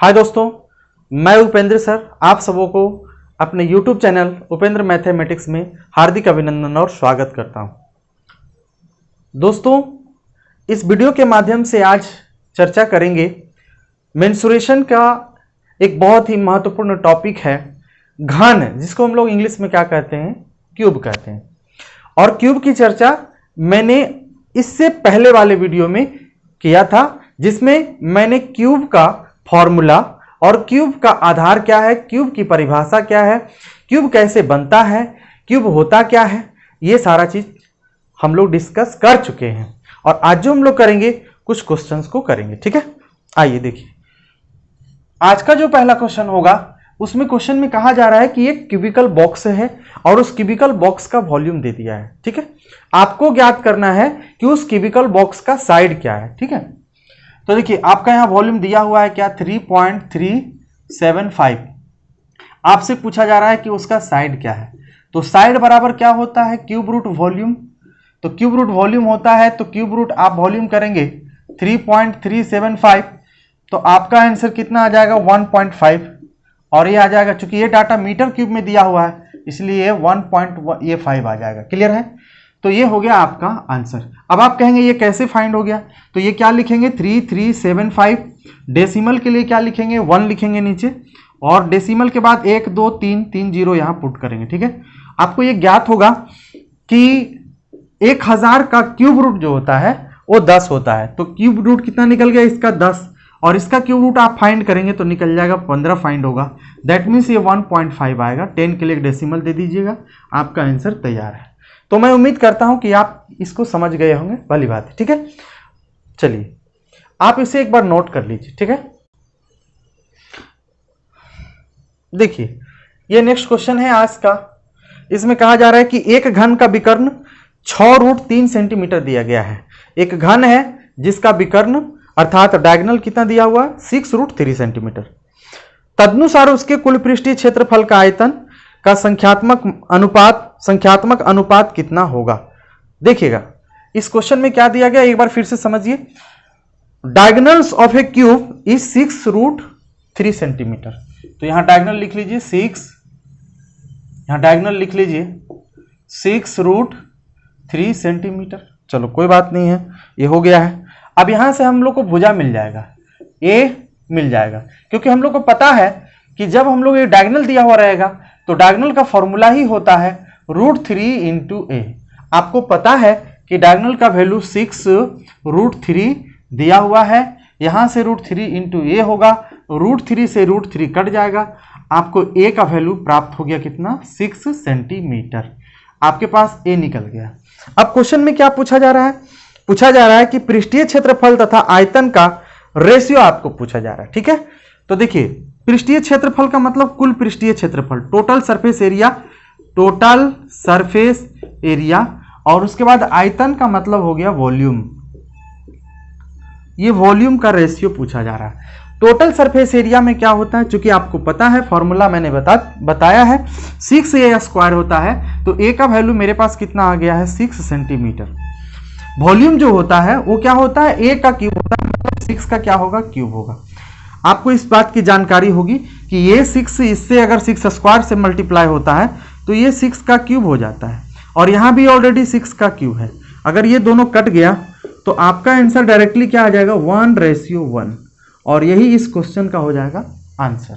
हाय दोस्तों, मैं उपेंद्र सर आप सबों को अपने YouTube चैनल उपेंद्र मैथमेटिक्स में हार्दिक अभिनंदन और स्वागत करता हूं। दोस्तों, इस वीडियो के माध्यम से आज चर्चा करेंगे मेंसुरेशन का एक बहुत ही महत्वपूर्ण टॉपिक है घन, जिसको हम लोग इंग्लिश में क्या कहते हैं, क्यूब कहते हैं। और क्यूब की चर्चा मैंने इससे पहले वाले वीडियो में किया था, जिसमें मैंने क्यूब का फॉर्मूला और क्यूब का आधार क्या है, क्यूब की परिभाषा क्या है, क्यूब कैसे बनता है, क्यूब होता क्या है, ये सारा चीज हम लोग डिस्कस कर चुके हैं। और आज जो हम लोग करेंगे कुछ क्वेश्चंस को करेंगे। ठीक है, आइए देखिए आज का जो पहला क्वेश्चन होगा, उसमें क्वेश्चन में कहा जा रहा है कि एक क्यूबिकल बॉक्स है और उस क्यूबिकल बॉक्स का वॉल्यूम दे दिया है। ठीक है, आपको ज्ञात करना है कि उस क्यूबिकल बॉक्स का साइड क्या है। ठीक है, तो देखिए आपका यहां वॉल्यूम दिया हुआ है क्या, 3.375। आपसे पूछा जा रहा है कि उसका साइड क्या है। तो साइड बराबर क्या होता है, क्यूब रूट वॉल्यूम। तो क्यूब रूट वॉल्यूम होता है, तो क्यूब रूट आप वॉल्यूम करेंगे 3.375, तो आपका आंसर कितना आ जाएगा 1.5। और ये आ जाएगा, चूंकि ये डाटा मीटर क्यूब में दिया हुआ है इसलिए 1.5 आ जाएगा। क्लियर है, तो ये हो गया आपका आंसर। अब आप कहेंगे ये कैसे फाइंड हो गया, तो ये क्या लिखेंगे 3375। डेसिमल के लिए क्या लिखेंगे, 1 लिखेंगे नीचे, और डेसिमल के बाद 1 2 3 3 0 यहां पुट करेंगे। ठीक है, आपको ये ज्ञात होगा कि 1000 का क्यूब रूट जो होता है वो 10 होता है। तो क्यूब रूट कितना निकल गया इसका 10, और इसका क्यूब रूट आप फाइंड करेंगे तो निकल जाएगा 15 फाइंड होगा। दैट मीन्स ये 1.5 आएगा। 10 के लिए एक डेसिमल दे दीजिएगा, आपका आंसर तैयार है। तो मैं उम्मीद करता हूं कि आप इसको समझ गए होंगे, भली बात है। ठीक है, चलिए आप इसे एक बार नोट कर लीजिए। ठीक है, देखिए ये नेक्स्ट क्वेश्चन है आज का। इसमें कहा जा रहा है कि एक घन का विकर्ण 6√3 सेंटीमीटर दिया गया है। एक घन है जिसका विकर्ण अर्थात डायगोनल कितना दिया हुआ, 6√3 सेंटीमीटर। तदनुसार उसके कुल पृष्ठीय क्षेत्रफल का आयतन का संख्यात्मक अनुपात कितना होगा। देखिएगा इस क्वेश्चन में क्या दिया गया, एक बार फिर से समझिए। Diagonals of A cube is 6√3 centimetre. तो यहां डायगोनल लिख लीजिए 6, यहां डायगोनल लिख लीजिए 6√3 सेंटीमीटर। चलो कोई बात नहीं है, ये हो गया है। अब यहां से हम लोग को भुजा मिल जाएगा, ए मिल जाएगा, क्योंकि हम लोग को पता है कि जब हम लोग ये डायगोनल दिया हुआ रहेगा तो डायगोनल का फॉर्मूला ही होता है √3 इंटू ए। आपको पता है कि डायगोनल का वैल्यू 6√3 दिया हुआ है, यहां से √3 इंटू ए होगा, √3 से √3 कट जाएगा, आपको ए का वैल्यू प्राप्त हो गया कितना, 6 सेंटीमीटर। आपके पास ए निकल गया। अब क्वेश्चन में क्या पूछा जा रहा है, पूछा जा रहा है कि पृष्ठीय क्षेत्रफल तथा आयतन का रेशियो आपको पूछा जा रहा है। ठीक है, तो देखिए पृष्ठीय क्षेत्रफल का मतलब कुल पृष्ठीय क्षेत्रफल, टोटल सरफेस एरिया, और उसके बाद आयतन का मतलब हो गया वॉल्यूम। ये वॉल्यूम का रेशियो पूछा जा रहा है। टोटल सरफेस एरिया में क्या होता है, चूंकि आपको पता है फॉर्मूला मैंने बताया है 6a² होता है, तो a का वैल्यू मेरे पास कितना आ गया है 6 सेंटीमीटर। वॉल्यूम जो होता है वो क्या होता है, a का क्यूब होता है, मतलब 6 का क्या होगा, क्यूब होगा। आपको इस बात की जानकारी होगी कि ये 6 इससे अगर 6² से मल्टीप्लाई होता है तो ये 6 का क्यूब हो जाता है, और यहां भी ऑलरेडी 6 का क्यूब है। अगर ये दोनों कट गया तो आपका आंसर डायरेक्टली क्या आ जाएगा, 1:1, और यही इस क्वेश्चन का हो जाएगा आंसर।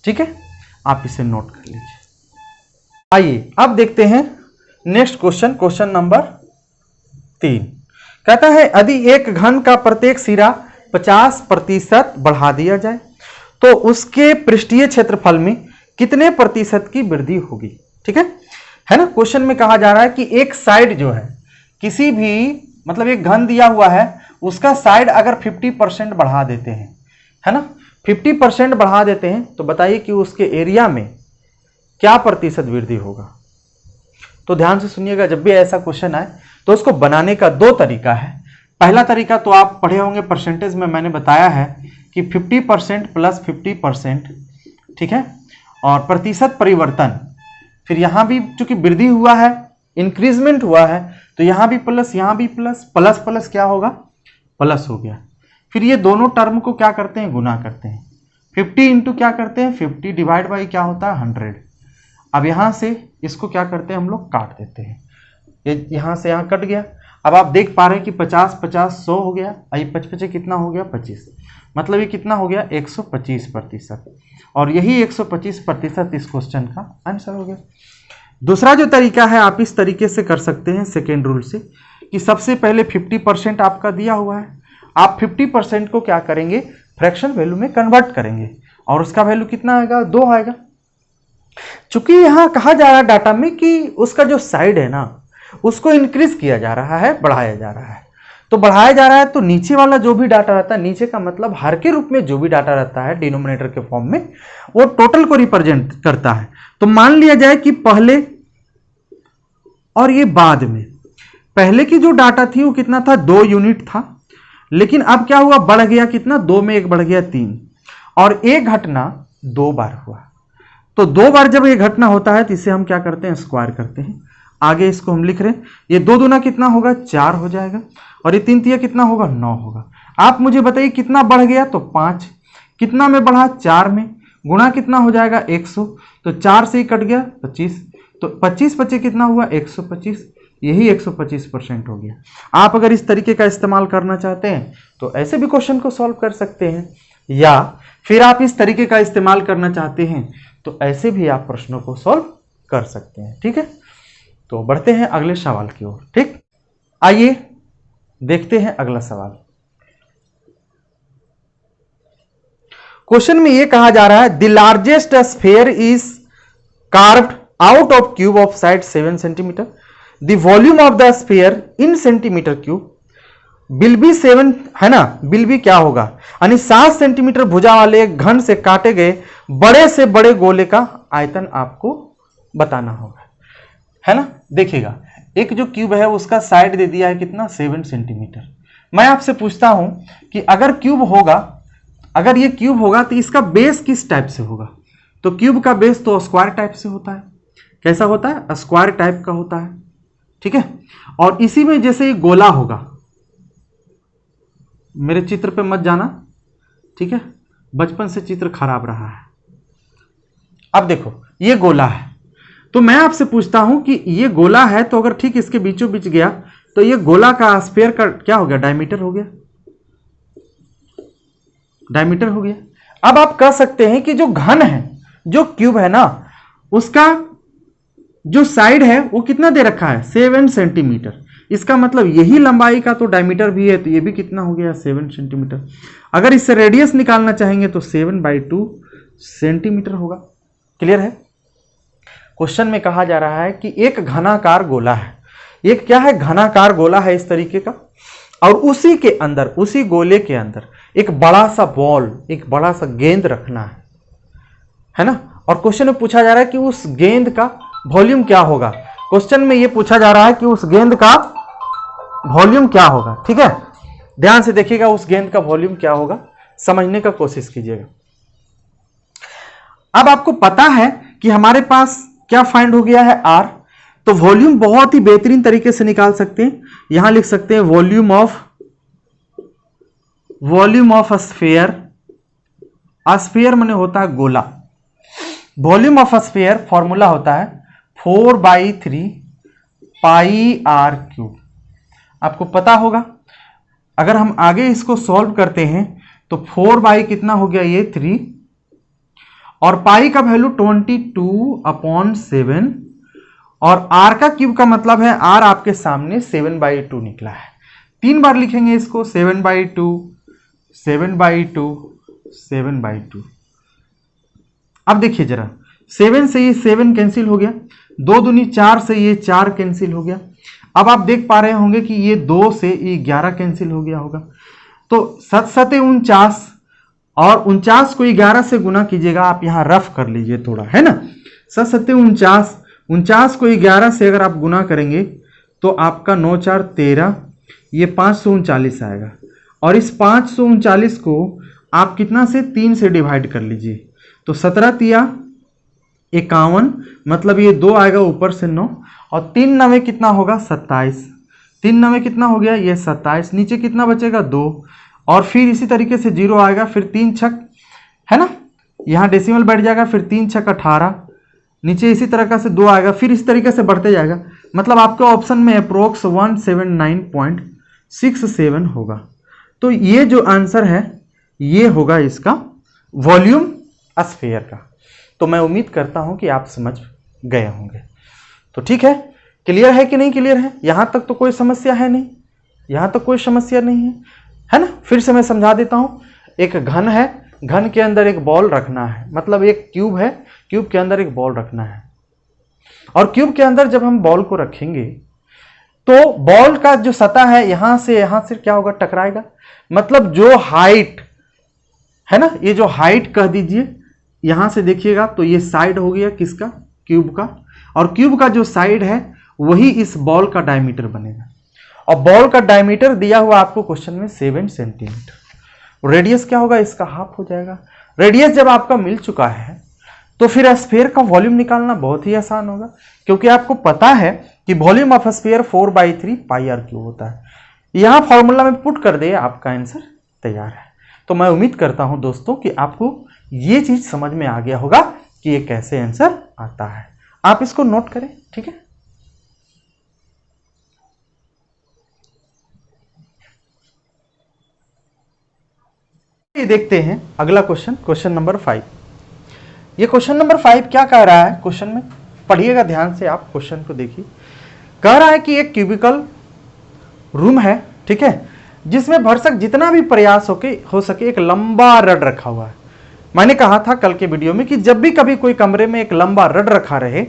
ठीक है, आप इसे नोट कर लीजिए। आइए अब देखते हैं नेक्स्ट क्वेश्चन, क्वेश्चन नंबर 3। कहता है यदि एक घन का प्रत्येक सिरा 50% बढ़ा दिया जाए तो उसके पृष्ठीय क्षेत्रफल में कितने प्रतिशत की वृद्धि होगी। ठीक है ना, क्वेश्चन में कहा जा रहा है कि एक साइड जो है किसी भी, मतलब एक घन दिया हुआ है, उसका साइड अगर 50% बढ़ा देते हैं, है ना, 50% बढ़ा देते हैं, तो बताइए कि उसके एरिया में क्या प्रतिशत वृद्धि होगा। तो ध्यान से सुनिएगा, जब भी ऐसा क्वेश्चन आए तो उसको बनाने का 2 तरीका है। पहला तरीका तो आप पढ़े होंगे परसेंटेज में, मैंने बताया है कि 50% प्लस 50%। ठीक है, और प्रतिशत परिवर्तन, फिर यहां भी चूंकि वृद्धि हुआ है, इंक्रीजमेंट हुआ है, तो यहां भी प्लस, यहां भी प्लस, प्लस प्लस क्या होगा, प्लस हो गया। फिर ये दोनों टर्म को क्या करते हैं, गुना करते हैं। 50 इंटू क्या करते हैं 50 डिवाइड बाई क्या होता है 100। अब यहाँ से इसको क्या करते हैं हम लोग काट देते हैं, ये यहाँ से यहाँ कट गया। अब आप देख पा रहे हैं कि 50 50 100 हो गया, आई 55 कितना हो गया 25, मतलब ये कितना हो गया 125%। और यही 125% इस क्वेश्चन का आंसर हो गया। दूसरा जो तरीका है आप इस तरीके से कर सकते हैं सेकेंड रूल से, कि सबसे पहले 50% आपका दिया हुआ है, आप 50% को क्या करेंगे फ्रैक्शन वैल्यू में कन्वर्ट करेंगे और उसका वैल्यू कितना आएगा 2 आएगा। चूंकि यहां कहा जा रहा है डाटा में कि उसका जो साइड है ना उसको इंक्रीज किया जा रहा है, बढ़ाया जा रहा है, तो बढ़ाया जा रहा है तो नीचे वाला जो भी डाटा रहता है, नीचे का मतलब हर के रूप में जो भी डाटा रहता है डिनोमिनेटर के फॉर्म में, वो टोटल को रिप्रेजेंट करता है। तो मान लिया जाए कि पहले और ये बाद में, पहले की जो डाटा थी वो कितना था 2 यूनिट था, लेकिन अब क्या हुआ बढ़ गया कितना 2 में 1 बढ़ गया 3, और एक घटना 2 बार हुआ। तो 2 बार जब ये घटना होता है तो इसे हम क्या करते हैं स्क्वायर करते हैं। आगे इसको हम लिख रहे हैं, ये 2 दूना कितना होगा 4 हो जाएगा, और ये 3 तिया कितना होगा 9 होगा। आप मुझे बताइए कितना बढ़ गया, तो 5, कितना में बढ़ा 4 में, गुणा कितना हो जाएगा 100, तो 4 से ही कट गया 25, तो 25 25 कितना हुआ 125, यही 125% हो गया। आप अगर इस तरीके का इस्तेमाल करना चाहते हैं तो ऐसे भी क्वेश्चन को सॉल्व कर सकते हैं, या फिर आप इस तरीके का इस्तेमाल करना चाहते हैं तो ऐसे भी आप प्रश्नों को सॉल्व कर सकते हैं। ठीक है, तो बढ़ते हैं अगले सवाल की ओर। ठीक, आइए देखते हैं अगला सवाल। क्वेश्चन में यह कहा जा रहा है the largest sphere is carved out of cube of side 7 centimetre, the volume of the sphere in centimetre cube will be 7, है ना, विल बी क्या होगा, यानी 7 सेंटीमीटर भुजा वाले एक घन से काटे गए बड़े से बड़े गोले का आयतन आपको बताना होगा, है ना। देखिएगा एक जो क्यूब है उसका साइड दे दिया है कितना 7 सेंटीमीटर। मैं आपसे पूछता हूं कि अगर क्यूब होगा, अगर ये क्यूब होगा तो इसका बेस किस टाइप से होगा, तो क्यूब का बेस तो स्क्वायर टाइप से होता है। कैसा होता है, स्क्वायर टाइप का होता है। ठीक है, और इसी में जैसे ये गोला होगा, मेरे चित्र पे मत जाना, ठीक है, बचपन से चित्र खराब रहा है। अब देखो ये गोला है, तो मैं आपसे पूछता हूं कि ये गोला है तो अगर ठीक इसके बीचों बीच गया तो ये गोला का स्फीयर का क्या हो गया, डायमीटर हो गया, डायमीटर हो गया। अब आप कह सकते हैं कि जो घन है, जो क्यूब है ना, उसका जो साइड है वो कितना दे रखा है 7 सेंटीमीटर, इसका मतलब यही लंबाई का तो डायमीटर भी है, तो ये भी कितना हो गया 7 सेंटीमीटर। अगर इससे रेडियस निकालना चाहेंगे तो 7/2 सेंटीमीटर होगा। क्लियर है। क्वेश्चन में कहा जा रहा है कि एक घनाकार गोला है, एक क्या है घनाकार गोला है इस तरीके का, और उसी के अंदर, उसी गोले के अंदर एक बड़ा सा बॉल, एक बड़ा सा गेंद रखना है ना। और क्वेश्चन में पूछा जा रहा है कि उस गेंद का वॉल्यूम क्या होगा, क्वेश्चन में यह पूछा जा रहा है कि उस गेंद का वॉल्यूम क्या होगा। ठीक है, ध्यान से देखिएगा उस गेंद का वॉल्यूम क्या होगा, समझने का कोशिश कीजिएगा। अब आपको पता है कि हमारे पास क्या फाइंड हो गया है R, तो वॉल्यूम बहुत ही बेहतरीन तरीके से निकाल सकते हैं। यहां लिख सकते हैं वॉल्यूम ऑफ स्फीयर, स्फीयर माने होता है गोला, वॉल्यूम ऑफ स्फीयर फॉर्मूला होता है 4/3 πr3। आपको पता होगा, अगर हम आगे इसको सॉल्व करते हैं तो 4 कितना हो गया ये 3, और पाई का वैल्यू 22/7, और r का क्यूब का मतलब है r आपके सामने 7/2 निकला है। 3 बार लिखेंगे इसको 7/2 7/2 7/2। अब देखिए जरा, 7 से ये 7 कैंसिल हो गया, 2 दूनी 4 से ये 4 कैंसिल हो गया। अब आप देख पा रहे होंगे कि ये 2 से ये 11 कैंसिल हो गया होगा, तो 7 7 49, और 49 को 11 से गुना कीजिएगा, आप यहां रफ कर लीजिए थोड़ा, है ना। 7 7 49, 49 को 11 से अगर आप गुना करेंगे तो आपका 9 4 13, ये 539 आएगा, और इस 539 को आप कितना से 3 से डिवाइड कर लीजिए, तो 17 तिया 51, मतलब ये 2 आएगा ऊपर से 9, और 3 9 कितना होगा 27, 3 9 कितना हो गया ये 27, नीचे कितना बचेगा 2, और फिर इसी तरीके से 0 आएगा, फिर 3 6, है ना, यहाँ डेसिमल बैठ जाएगा, फिर 3 छक 18, नीचे इसी तरह का से 2 आएगा, फिर इस तरीके से बढ़ते जाएगा। मतलब आपके ऑप्शन में अप्रोक्स 179.67 होगा। तो ये जो आंसर है ये होगा इसका वॉल्यूम स्फीयर का। तो मैं उम्मीद करता हूं कि आप समझ गए होंगे। तो ठीक है, क्लियर है कि नहीं क्लियर है? यहां तक तो कोई समस्या है नहीं, यहां तक कोई समस्या नहीं है ना? फिर से मैं समझा देता हूं। एक घन है, घन के अंदर एक बॉल रखना है, मतलब एक क्यूब है, क्यूब के अंदर एक बॉल रखना है। और क्यूब के अंदर जब हम बॉल को रखेंगे तो बॉल का जो सतह है यहां से क्या होगा, टकराएगा। मतलब जो हाइट है ना, ये जो हाइट कह दीजिए, यहां से देखिएगा तो ये साइड हो गया किसका, क्यूब का, और क्यूब का जो साइड है वही इस बॉल का डायमीटर बनेगा। और बॉल का डायमीटर दिया हुआ आपको क्वेश्चन में 7 सेंटीमीटर। रेडियस क्या होगा, इसका हाफ हो जाएगा। रेडियस जब आपका मिल चुका है तो फिर स्फीयर का वॉल्यूम निकालना बहुत ही आसान होगा, क्योंकि आपको पता है कि volume of sphere 4/3 pi r cube होता है। यहां फॉर्मूला में पुट कर दे, आपका आंसर तैयार है। तो मैं उम्मीद करता हूं दोस्तों कि आपको ये चीज समझ में आ गया होगा कि ये कैसे आंसर आता है। आप इसको नोट करें, ठीक है। ये देखते हैं अगला क्वेश्चन, क्वेश्चन नंबर 5। ये क्वेश्चन नंबर 5 क्या कह रहा है, क्वेश्चन में पढ़िएगा ध्यान से, आप क्वेश्चन को देखिए। कह रहा है कि एक क्यूबिकल रूम है, ठीक है, जिसमें भरसक जितना भी प्रयास हो सके एक लंबा रड रखा हुआ है। मैंने कहा था कल के वीडियो में कि जब भी कभी कोई कमरे में एक लंबा रड रखा रहे,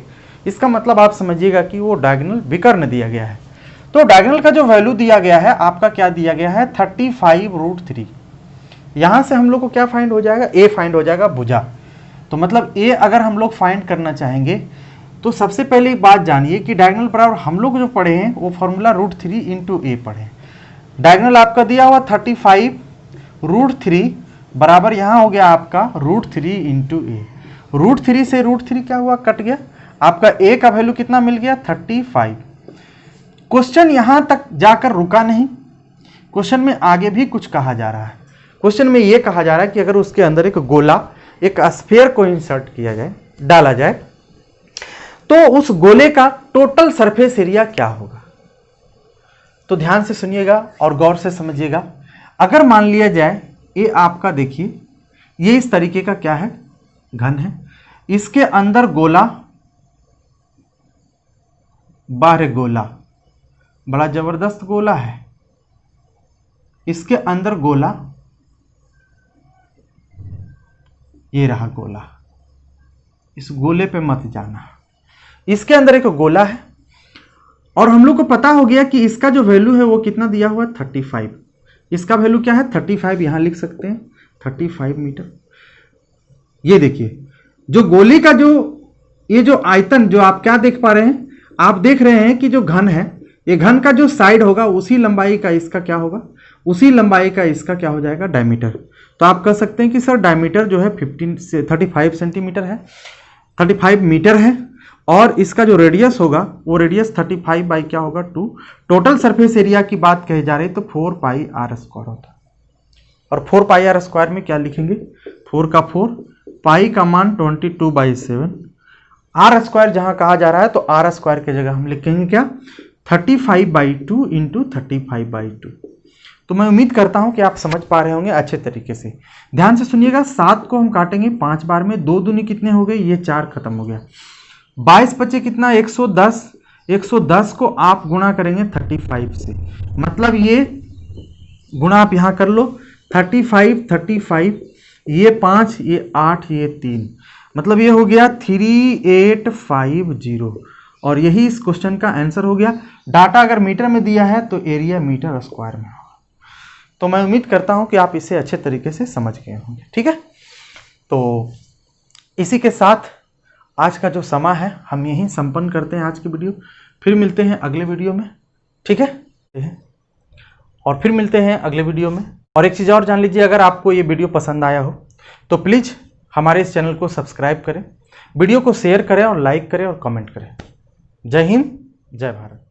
इसका मतलब आप समझिएगा कि वो डायगोनल विकर्ण दिया गया है। तो डायगोनल का जो वैल्यू दिया गया है आपका, क्या दिया गया है, 35√3। यहां से हम लोग को क्या फाइंड हो जाएगा, ए फाइंड हो जाएगा, भुजा। तो मतलब ए अगर हम लोग फाइंड करना चाहेंगे तो सबसे पहले एक बात जानिए कि डायगोनल बराबर हम लोग जो पढ़े हैं वो फॉर्मूला √3 इंटू ए पढ़े। डायगोनल आपका दिया हुआ 35√3 बराबर यहां हो गया आपका √3 इंटू ए। √3 से √3 क्या हुआ, कट गया। आपका ए का वैल्यू कितना मिल गया, 35। क्वेश्चन यहां तक जाकर रुका नहीं, क्वेश्चन में आगे भी कुछ कहा जा रहा है। क्वेश्चन में यह कहा जा रहा है कि अगर उसके अंदर एक गोला, एक स्फीयर को इंसर्ट किया जाए, डाला जाए, तो उस गोले का टोटल सरफेस एरिया क्या होगा। तो ध्यान से सुनिएगा और गौर से समझिएगा। अगर मान लिया जाए ये आपका, देखिए ये इस तरीके का क्या है, घन है, इसके अंदर गोला, बाहर गोला, बड़ा जबरदस्त गोला है, इसके अंदर गोला, ये रहा गोला, इस गोले पे मत जाना। इसके अंदर एक गोला है और हम लोग को पता हो गया कि इसका जो वैल्यू है वो कितना दिया हुआ है, 35। इसका वैल्यू क्या है, 35, यहां लिख सकते हैं 35 मीटर। ये देखिए जो गोली का जो ये जो आयतन जो आप क्या देख पा रहे हैं, आप देख रहे हैं कि जो घन है, ये घन का जो साइड होगा उसी लंबाई का इसका क्या होगा, उसी लंबाई का इसका क्या हो जाएगा, डायमीटर। तो आप कह सकते हैं कि सर डायमीटर जो है 15 से 35 सेंटीमीटर है, 35 मीटर है, और इसका जो रेडियस होगा वो रेडियस 35 बाई क्या होगा, 2। टोटल सरफेस एरिया की बात कही जा रही है तो 4πr² होता है। और 4πr² में क्या लिखेंगे, 4 का 4, पाई का मान 22/7, r² जहां कहा जा रहा है तो r² की जगह हम लिखेंगे क्या, 35/2 इंटू 35/2। तो मैं उम्मीद करता हूं कि आप समझ पा रहे होंगे अच्छे तरीके से। ध्यान से सुनिएगा, 7 को हम काटेंगे 5 बार में, 2 दूनी कितने हो गए, ये 4 खत्म हो गया। 22 बचे कितना, 110। 110 को आप गुणा करेंगे 35 से, मतलब ये गुणा आप यहां कर लो, 35, ये 5, ये 8, ये 3, मतलब ये हो गया 3850। और यही इस क्वेश्चन का आंसर हो गया। डाटा अगर मीटर में दिया है तो एरिया मीटर स्क्वायर में होगा। तो मैं उम्मीद करता हूं कि आप इसे अच्छे तरीके से समझ गए होंगे, ठीक है। तो इसी के साथ आज का जो समय है हम यहीं संपन्न करते हैं आज की वीडियो। फिर मिलते हैं अगले वीडियो में, ठीक है, और फिर मिलते हैं अगले वीडियो में। और एक चीज़ और जान लीजिए, अगर आपको ये वीडियो पसंद आया हो तो प्लीज़ हमारे इस चैनल को सब्सक्राइब करें, वीडियो को शेयर करें और लाइक करें और कमेंट करें। जय हिंद, जय भारत।